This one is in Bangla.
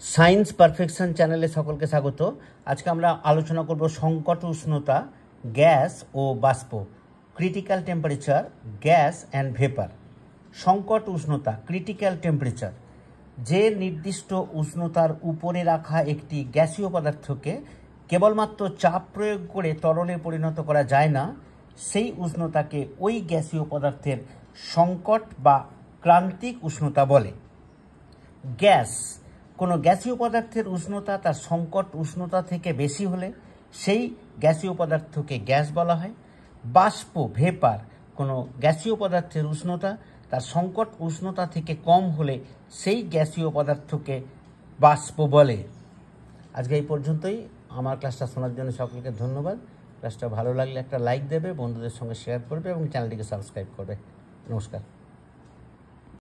সায়েন্স পারফেকশন চ্যানেলে সকলকে স্বাগত। আজকে আমরা আলোচনা করব সংকট উষ্ণতা, গ্যাস ও বাষ্প, critical temperature, gas and vapour. সংকট উষ্ণতা, ক্রিটিক্যাল টেম্পারেচার, যে নির্দিষ্ট উষ্ণতার উপরে রাখা একটি গ্যাসীয় পদার্থকে কেবলমাত্র চাপ প্রয়োগ করে তরলে পরিণত করা যায় না, সেই উষ্ণতাকে ওই গ্যাসীয় পদার্থের সংকট বা ক্রান্তিক উষ্ণতা বলে। গ্যাস, কোনো গ্যাসীয় পদার্থের উষ্ণতা তার সংকট উষ্ণতা থেকে বেশি হলে সেই গ্যাসীয় পদার্থকে গ্যাস বলা হয়। বাষ্প, ভেপার, কোনো গ্যাসীয় পদার্থের উষ্ণতা তার সংকট উষ্ণতা থেকে কম হলে সেই গ্যাসীয় পদার্থকে বাষ্প বলে। আজকে এই পর্যন্তই। আমার ক্লাসটা শোনার জন্য সকলকে ধন্যবাদ। ক্লাসটা ভালো লাগলে একটা লাইক দেবে, বন্ধুদের সঙ্গে শেয়ার করবে এবং চ্যানেলটিকে সাবস্ক্রাইব করবে। নমস্কার।